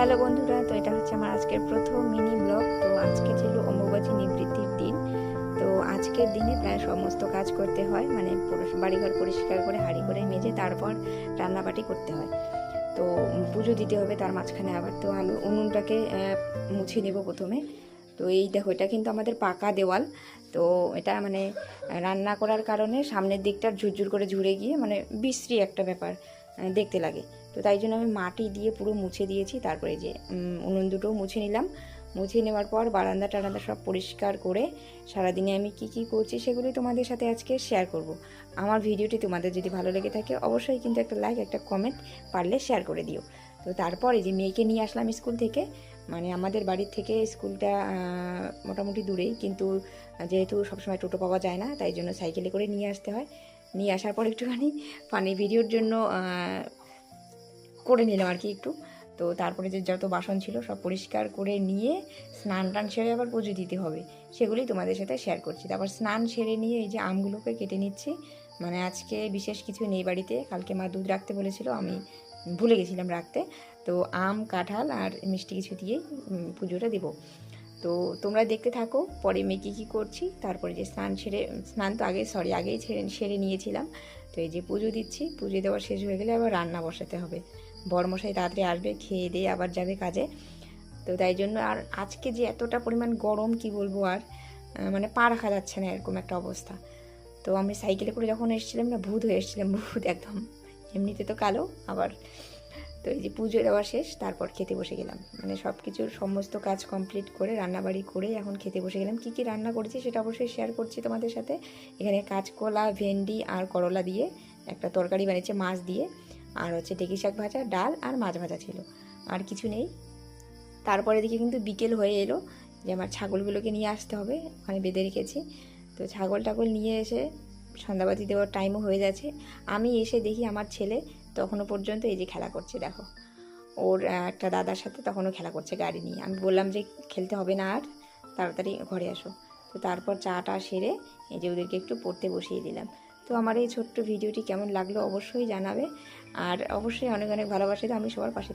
Hello বন্ধুরা, তো এটা হচ্ছে আমার আজকের প্রথম মিনি ব্লগ। তো আজকে ছিল অম্বুবাচী নিবৃত্তির দিন। তো আজকের দিনে প্রায় সমস্ত কাজ করতে হয়, মানে বাড়িঘর পরিষ্কার করে হাঁড়ি করে মেজে তারপর রান্নাবাটি করতে হয়। তো পুজো দিতে হবে তার মাঝখানে আবার। তো আমি উনুনটাকে মুছে নেব প্রথমে। তো এই দেখো, এটা কিন্তু আমাদের পাকা দেওয়াল। তো এটা মানে রান্না করার কারণে সামনের দিকটা ঝুরঝুর করে ঝুরে গিয়ে মানে বিশ্রী একটা ব্যাপার দেখতে লাগে। তো তাই জন্য আমি মাটি দিয়ে পুরো মুছে দিয়েছি। তারপরে যে উনুন দুটোও মুছে নিলাম। মুছে নেওয়ার পর বারান্দা টারান্দা সব পরিষ্কার করে সারাদিনে আমি কি কি করছি সেগুলি তোমাদের সাথে আজকে শেয়ার করব। আমার ভিডিওটি তোমাদের যদি ভালো লেগে থাকে অবশ্যই কিন্তু একটা লাইক, একটা কমেন্ট পারলে শেয়ার করে দিও। তো তারপরে যে মেয়েকে নিয়ে আসলাম স্কুল থেকে, মানে আমাদের বাড়ির থেকে স্কুলটা মোটামুটি দূরেই, কিন্তু যেহেতু সবসময় টোটো পাওয়া যায় না তাই জন্য সাইকেলে করে নিয়ে আসতে হয়। নিয়ে আসার পর একটুখানি ফানি ভিডিওর জন্য করে নিলাম আর কি একটু। তো তারপরে যে যত বাসন ছিল সব পরিষ্কার করে নিয়ে স্নান টান সেরে আবার পুজো দিতে হবে, সেগুলোই তোমাদের সাথে শেয়ার করছি। তারপর স্নান সেরে নিয়ে এই যে আমগুলোকে কেটে নিচ্ছি। মানে আজকে বিশেষ কিছু নেই বাড়িতে, কালকে মা দুধ রাখতে বলেছিল, আমি ভুলে গেছিলাম রাখতে। তো আম, কাঁঠাল আর মিষ্টি কিছু দিয়েই পুজোটা দেবো। তো তোমরা দেখতে থাকো পরে মেয়ে কী করছি। তারপরে যে স্নান তো আগেই সেরে নিয়েছিলাম। তো এই যে পুজো দিচ্ছি, পুজো দেওয়া শেষ হয়ে গেলে আবার রান্না বসাতে হবে। বরমশাই তাড়াতাড়ি আসবে, খেয়ে দিয়ে আবার যাবে কাজে। তো তাই জন্য আর আজকে যে এতটা পরিমাণ গরম কি বলবো, আর মানে পা রাখা যাচ্ছে না এরকম একটা অবস্থা। তো আমি সাইকেলে করে যখন এসেছিলাম না, ভূত হয়ে এসেছিলাম, ভূত একদম। এমনিতে তো কালো আবার। তো এই যে পুজো দেওয়া শেষ, তারপর খেতে বসে গেলাম। মানে সব কিছুর সমস্ত কাজ কমপ্লিট করে রান্নাবাড়ি করে এখন খেতে বসে গেলাম। কী কী রান্না করেছি সেটা অবশ্যই শেয়ার করছি তোমাদের সাথে। এখানে কাঁচকলা, ভেন্ডি আর করলা দিয়ে একটা তরকারি বানিয়েছে মাছ দিয়ে, আর হচ্ছে ঢেঁকি শাক ভাজা, ডাল আর মাছ ভাজা ছিল, আর কিছু নেই। তারপরে দিকে কিন্তু বিকেল হয়ে এলো, যে আমার ছাগলগুলোকে নিয়ে আসতে হবে, ওখানে বেঁধে রেখেছি। তো ছাগল টাগল নিয়ে এসে সন্ধ্যাবাতি দেওয়ার টাইমও হয়ে যাচ্ছে। আমি এসে দেখি আমার ছেলে তখনও পর্যন্ত এই যে খেলা করছে, দেখো ওর একটা দাদার সাথে তখনও খেলা করছে গাড়ি নিয়ে। আমি বললাম যে খেলতে হবে না, আর তাড়াতাড়ি ঘরে আসো। তো তারপর চাটা সেরে এই যে ওদেরকে একটু পড়তে বসিয়ে দিলাম। তো আমার এই ছোট্ট ভিডিওটি কেমন লাগলো অবশ্যই জানাবে, আর অবশ্যই অনেক অনেক ভালোবাসা। তো আমি সবার পাশে